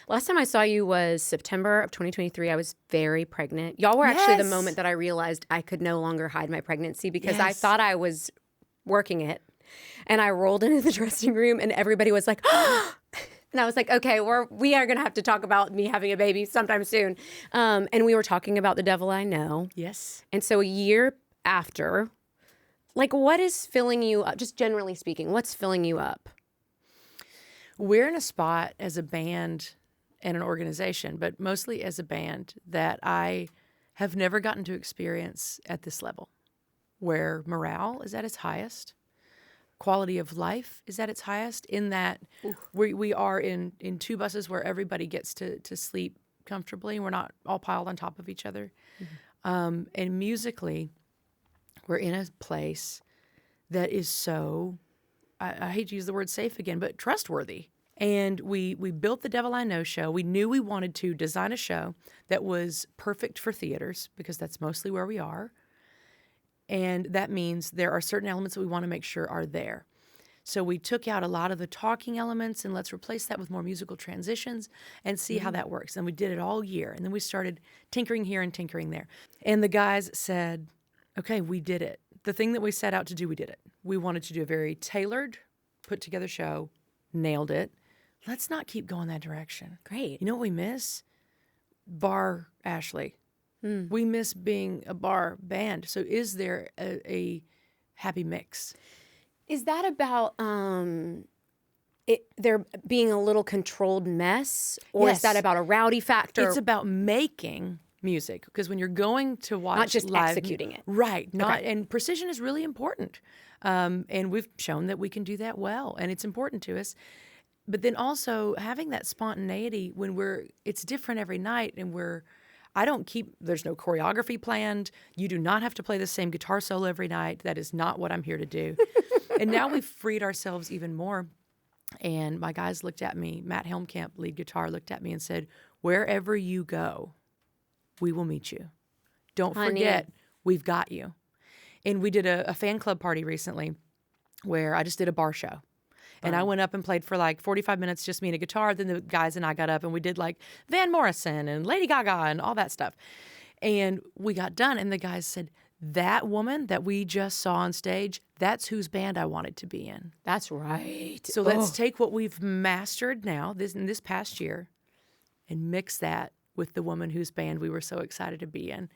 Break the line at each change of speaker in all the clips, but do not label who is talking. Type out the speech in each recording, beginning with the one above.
Last time I saw you was September of 2023. I was very pregnant. Y'all were actually the moment that I realized I could no longer hide my pregnancy because I thought I was working it. And I rolled into the dressing room and everybody was like, and I was like, okay, we are going to have to talk about me having a baby sometime soon. And we were talking about The Devil I Know.
Yes.
And so a year after, like, what is filling you up? Just generally speaking, what's filling you up?
We're in a spot as a band and an organization, but mostly as a band, that I have never gotten to experience at this level, where morale is at its highest, quality of life is at its highest, in that we are in two buses where everybody gets to sleep comfortably, and we're not all piled on top of each other. Mm-hmm. And musically, we're in a place that is so, I hate to use the word safe again, but trustworthy. And we built the Devil I Know show. We knew we wanted to design a show that was perfect for theaters, because that's mostly where we are. And that means there are certain elements that we want to make sure are there. So we took out a lot of the talking elements, and let's replace that with more musical transitions and see how that works. And we did it all year. And then we started tinkering here and tinkering there. And the guys said, okay, we did it. The thing that we set out to do, we did it. We wanted to do a very tailored, put together show, nailed it. Let's not keep going that direction.
Great.
You know what we miss? Bar Ashley. We miss being a bar band. So is there a happy mix?
Is that about there being a little controlled mess? Or is that about a rowdy factor?
It's about making music, because when you're going to watch
not just
live,
executing it.
Right. And precision is really important. And we've shown that we can do that well, and it's important to us. But then also having that spontaneity when it's different every night, and there's no choreography planned. You do not have to play the same guitar solo every night. That is not what I'm here to do. And now we've freed ourselves even more. And my guys looked at me, Matt Helmkamp, lead guitar, looked at me and said, wherever you go, we will meet you. Don't forget, we've got you. And we did a fan club party recently where I just did a bar show. And I went up and played for like 45 minutes, just me and a guitar. Then the guys and I got up and we did like Van Morrison and Lady Gaga and all that stuff. And we got done, and the guys said, that woman that we just saw on stage, that's whose band I wanted to be in.
That's right.
So let's take what we've mastered now, in this past year, and mix that with the woman whose band we were so excited to be in.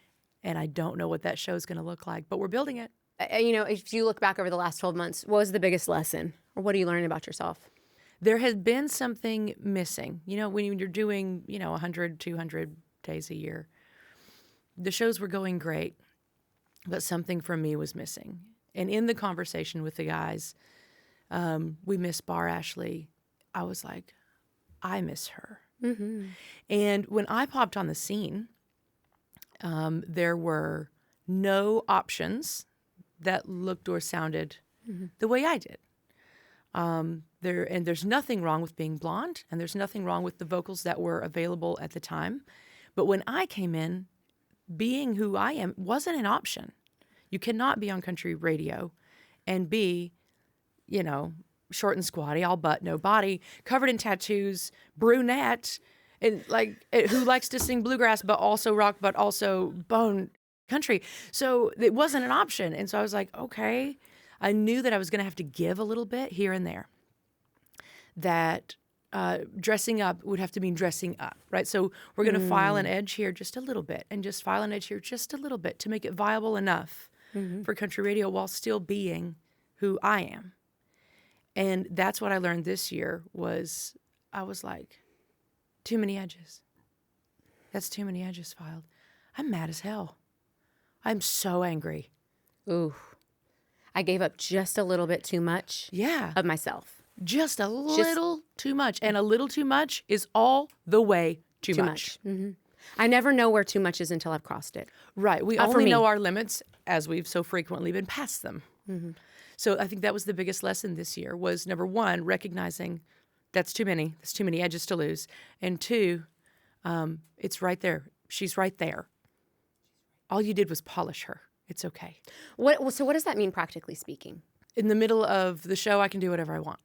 And I don't know what that show is going to look like, but we're building it.
If you look back over the last 12 months, what was the biggest lesson? Or what are you learning about yourself?
There has been something missing. When you're doing, 100, 200 days a year, the shows were going great, but something from me was missing. And in the conversation with the guys, we miss Bar Ashley. I was like, I miss her. Mm-hmm. And when I popped on the scene, there were no options that looked or sounded the way I did. There's nothing wrong with being blonde, and there's nothing wrong with the vocals that were available at the time. But when I came in, being who I am wasn't an option. You cannot be on country radio and be, short and squatty, all butt, no body, covered in tattoos, brunette, and who likes to sing bluegrass, but also rock, but also bone country. So it wasn't an option. And so I was like, okay. I knew that I was going to have to give a little bit here and there. That dressing up would have to mean dressing up, right? So we're going to file an edge here just a little bit, and just file an edge here just a little bit to make it viable enough for country radio while still being who I am. And that's what I learned this year I was like, too many edges. That's too many edges filed. I'm mad as hell. I'm so angry.
Ooh. I gave up just a little bit too much of myself.
Just a little too much. And a little too much is all the way too much.
Mm-hmm. I never know where too much is until I've crossed it.
Right. We only know our limits as we've so frequently been past them. Mm-hmm. So I think that was the biggest lesson this year was, number one, recognizing that's too many. That's too many edges to lose. And two, it's right there. She's right there. All you did was polish her. It's okay.
So what does that mean practically speaking?
In the middle of the show, I can do whatever I want.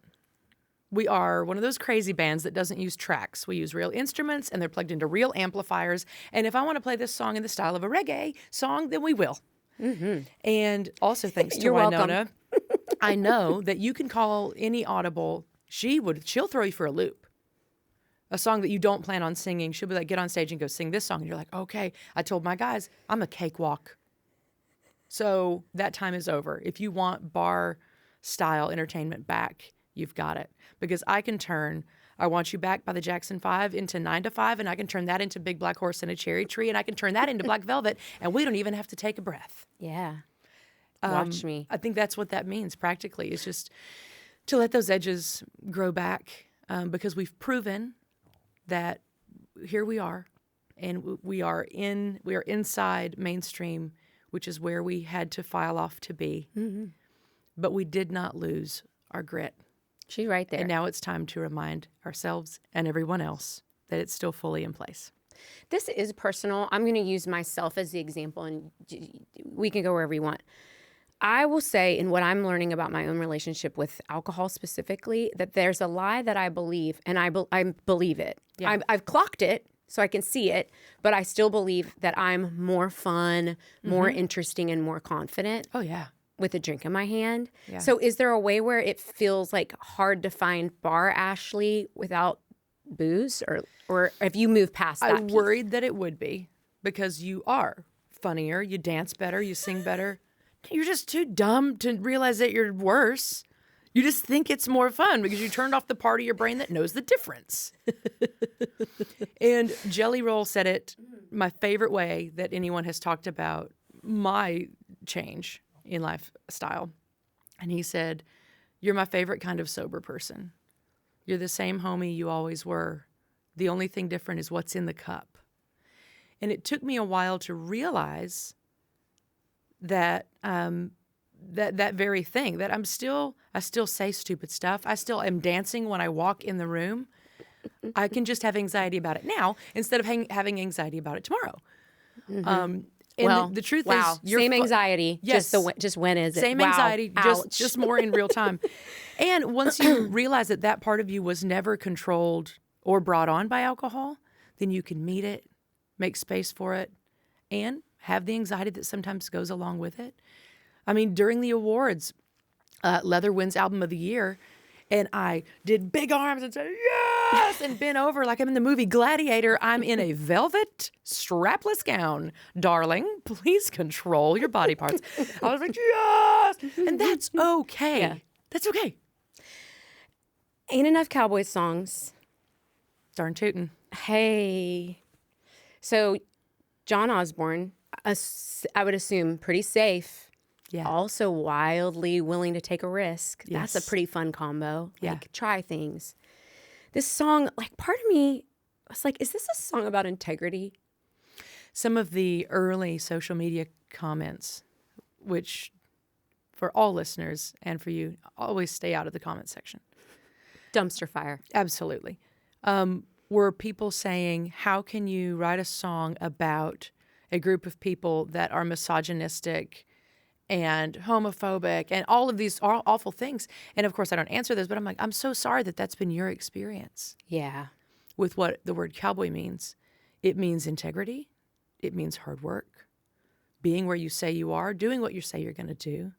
We are one of those crazy bands that doesn't use tracks. We use real instruments, and they're plugged into real amplifiers. And if I want to play this song in the style of a reggae song, then we will. And also, thanks to
You're
Winona,
welcome.
I know that you can call any Audible. She'll throw you for a loop. A song that you don't plan on singing, she'll be like, get on stage and go sing this song. And you're like, okay. I told my guys, I'm a cakewalk. So that time is over. If you want bar-style entertainment back, you've got it. Because I can turn I Want You Back by the Jackson 5 into 9 to 5, and I can turn that into Big Black Horse and a Cherry Tree, and I can turn that into Black Velvet, and we don't even have to take a breath.
Yeah. Watch me.
I think that's what that means practically, is just to let those edges grow back, because we've proven that here we are, and we are inside mainstream, which is where we had to file off to be. But we did not lose our grit.
She's right there.
And now it's time to remind ourselves and everyone else that it's still fully in place.
This is personal. I'm going to use myself as the example, and we can go wherever you want. I will say, in what I'm learning about my own relationship with alcohol specifically, that there's a lie that I believe, and I believe it.
Yeah.
I've clocked it, so I can see it, but I still believe that I'm more fun, more interesting, and more confident.
Oh, yeah.
With a drink in my hand.
Yeah.
So is there a way where it feels like hard to find bar Ashley without booze, or have you moved past that?
I worried that it would be, because you are funnier, you dance better, you sing better. You're just too dumb to realize that you're worse. You just think it's more fun because you turned off the part of your brain that knows the difference. And Jelly Roll said it my favorite way that anyone has talked about my change in lifestyle. And he said, you're my favorite kind of sober person. You're the same homie you always were. The only thing different is what's in the cup. And it took me a while to realize that that very thing, that I still say stupid stuff. I still am dancing when I walk in the room. I can just have anxiety about it now instead of having anxiety about it tomorrow. And the truth is,
same anxiety.
Yes.
Just when is it?
Same anxiety, just more in real time. And once you realize that part of you was never controlled or brought on by alcohol, then you can meet it, make space for it, and have the anxiety that sometimes goes along with it. I mean, during the awards, Leather wins Album of the Year, and I did big arms and said, yes, and bent over like I'm in the movie Gladiator. I'm in a velvet strapless gown. Darling, please control your body parts. I was like, yes, and that's okay.
Yeah.
That's okay.
Ain't Enough Cowboy Songs.
Darn tootin'.
Hey. So John Osborne, I would assume pretty safe.
Yeah.
Also wildly willing to take a risk.
Yes.
That's a pretty fun combo.
Yeah.
Like, try things. This song, like, part of me was like, is this a song about integrity?
Some of the early social media comments, which for all listeners and for you, always stay out of the comment section.
Dumpster fire.
Absolutely. Were people saying, how can you write a song about a group of people that are misogynistic and homophobic and all of these awful things? And of course, I don't answer those, but I'm like, I'm so sorry that that's been your experience.
Yeah.
With what the word cowboy means. It means integrity. It means hard work. Being where you say you are, doing what you say you're going to do.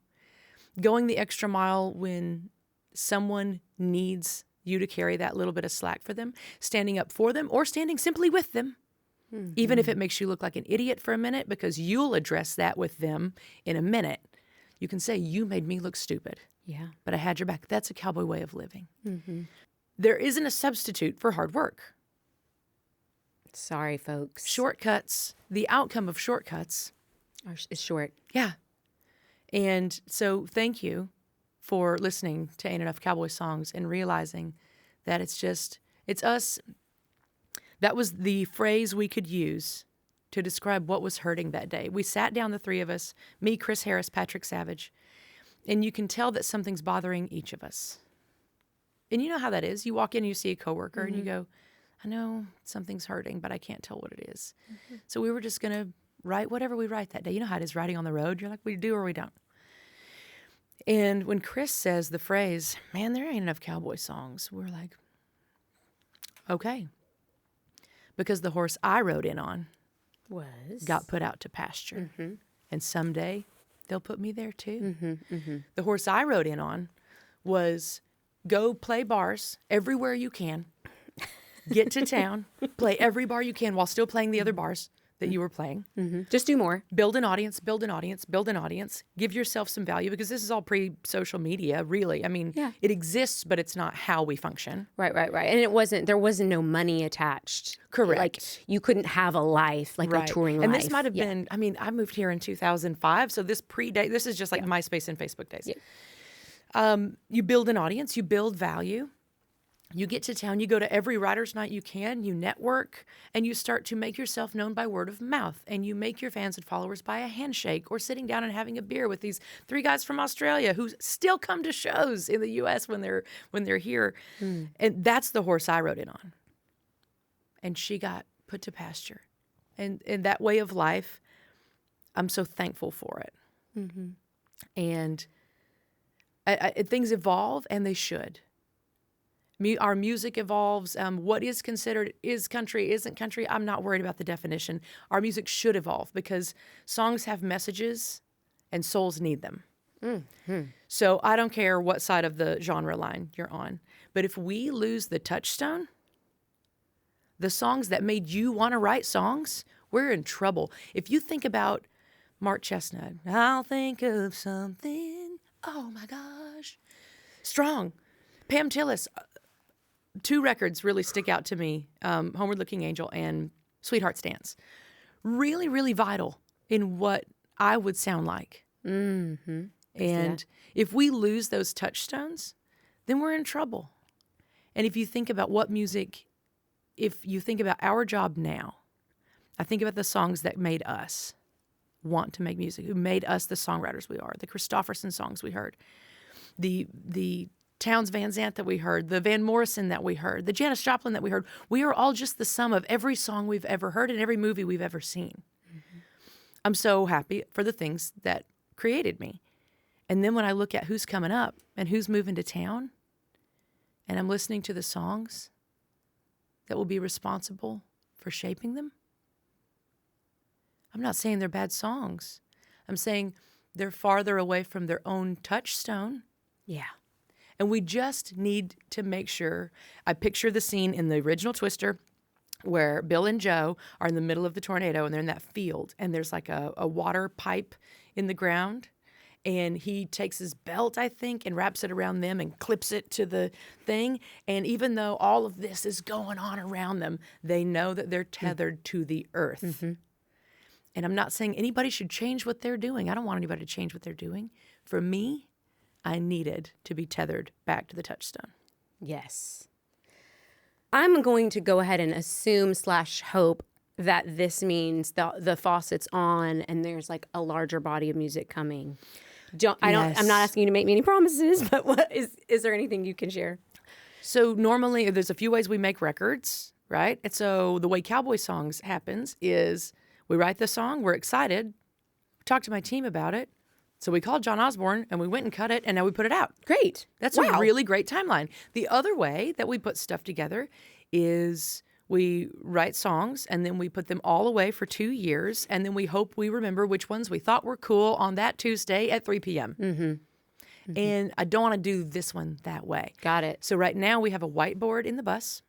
Going the extra mile when someone needs you to carry that little bit of slack for them. Standing up for them or standing simply with them. Mm-hmm. Even if it makes you look like an idiot for a minute, because you'll address that with them in a minute. You can say, you made me look stupid.
Yeah.
But I had your back. That's a cowboy way of living.
Mm-hmm.
There isn't a substitute for hard work.
Sorry, folks.
Shortcuts, the outcome of shortcuts
is short.
Yeah. And so thank you for listening to Ain't Enough Cowboy Songs and realizing that it's us. That was the phrase we could use to describe what was hurting that day. We sat down, the three of us, me, Chris Harris, Patrick Savage, and you can tell that something's bothering each of us. And you know how that is. You walk in and you see a coworker and you go, I know something's hurting, but I can't tell what it is. Mm-hmm. So we were just going to write whatever we write that day. You know how it is writing on the road. You're like, we do or we don't. And when Chris says the phrase, man, there ain't enough cowboy songs, we're like, okay. Because the horse I rode in on got put out to pasture. Mm-hmm. And someday they'll put me there too. Mm-hmm, mm-hmm. The horse I rode in on was go play bars everywhere you can, get to town, play every bar you can while still playing the other bars that you were playing.
Mm-hmm. Just do more.
Build an audience, build an audience, build an audience. Give yourself some value, because this is all pre-social media, really. I mean, It exists, but it's not how we function.
Right. And there wasn't no money attached.
Correct.
Like, you couldn't have a life, like a touring life.
And this might have been, I mean, I moved here in 2005, so this is just like MySpace and Facebook days. Yeah. You build an audience, you build value. You get to town, you go to every writer's night you can, you network, and you start to make yourself known by word of mouth. And you make your fans and followers by a handshake or sitting down and having a beer with these 3 guys from Australia who still come to shows in the U.S. when they're here. Mm. And that's the horse I rode in on. And she got put to pasture. And that way of life, I'm so thankful for it. Mm-hmm. And things evolve, and they should. Our music evolves. What is considered is country, isn't country. I'm not worried about the definition. Our music should evolve, because songs have messages and souls need them. Mm-hmm. So I don't care what side of the genre line you're on. But if we lose the touchstone, the songs that made you want to write songs, we're in trouble. If you think about Mark Chestnut, I'll think of something, oh my gosh, strong. Pam Tillis, 2 records really stick out to me, Homeward Looking Angel and Sweetheart's Dance. Really, really vital in what I would sound like. Mm-hmm. And if we lose those touchstones, then we're in trouble. And if you think about what music, if you think about our job now, I think about the songs that made us want to make music, who made us the songwriters we are, the Christofferson songs we heard, the Townes Van Zandt that we heard, the Van Morrison that we heard, the Janis Joplin that we heard. We are all just the sum of every song we've ever heard and every movie we've ever seen. Mm-hmm. I'm so happy for the things that created me. And then when I look at who's coming up and who's moving to town, and I'm listening to the songs that will be responsible for shaping them, I'm not saying they're bad songs. I'm saying they're farther away from their own touchstone. Yeah. And we just need to make sure. I picture the scene in the original Twister where Bill and Joe are in the middle of the tornado, and they're in that field, and there's like a water pipe in the ground, and he takes his belt, I think, and wraps it around them and clips it to the thing. And even though all of this is going on around them, they know that they're tethered to the earth. Mm-hmm. And I'm not saying anybody should change what they're doing. I don't want anybody to change what they're doing. For me, I needed to be tethered back to the touchstone.
Yes. I'm going to go ahead and assume / hope that this means the faucet's on and there's like a larger body of music coming. I'm not asking you to make me any promises, but what is there anything you can share?
So normally there's a few ways we make records, right? And so the way Cowboy Songs happens is we write the song, we're excited, talk to my team about it. So we called John Osborne, and we went and cut it, and now we put it out.
Great.
That's a really great timeline. The other way that we put stuff together is we write songs, and then we put them all away for 2 years, and then we hope we remember which ones we thought were cool on that Tuesday at 3 p.m. Mm-hmm. Mm-hmm. And I don't want to do this one that way.
Got it.
So right now we have a whiteboard in the bus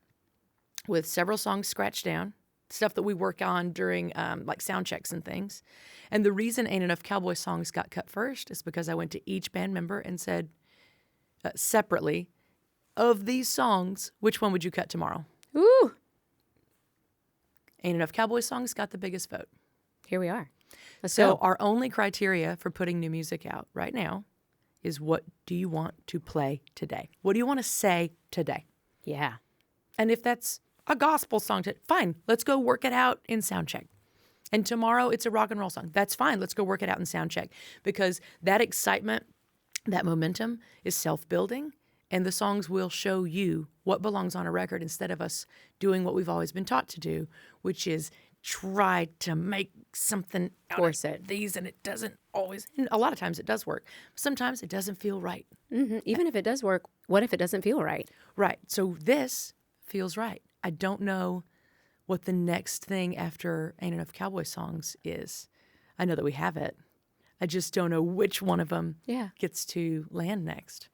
with several songs scratched down, stuff that we work on during like sound checks and things. And the reason Ain't Enough Cowboy Songs got cut first is because I went to each band member and said separately, of these songs, which one would you cut tomorrow?
Ooh.
Ain't Enough Cowboy Songs got the biggest vote.
Here we are. Let's
go.
go.
Our only criteria for putting new music out right now is, what do you want to play today? What do you want to say today?
Yeah.
And if that's a gospel song, fine, let's go work it out in sound check. And tomorrow it's a rock and roll song. That's fine. Let's go work it out in sound check, because that excitement, that momentum is self-building, and the songs will show you what belongs on a record instead of us doing what we've always been taught to do, which is try to make something out
Force
of
it.
these, and it doesn't always. And a lot of times it does work. Sometimes it doesn't feel right.
Even if it does work, what if it doesn't feel right?
Right. So this feels right. I don't know what the next thing after Ain't Enough Cowboy Songs is. I know that we have it. I just don't know which one of them gets to land next.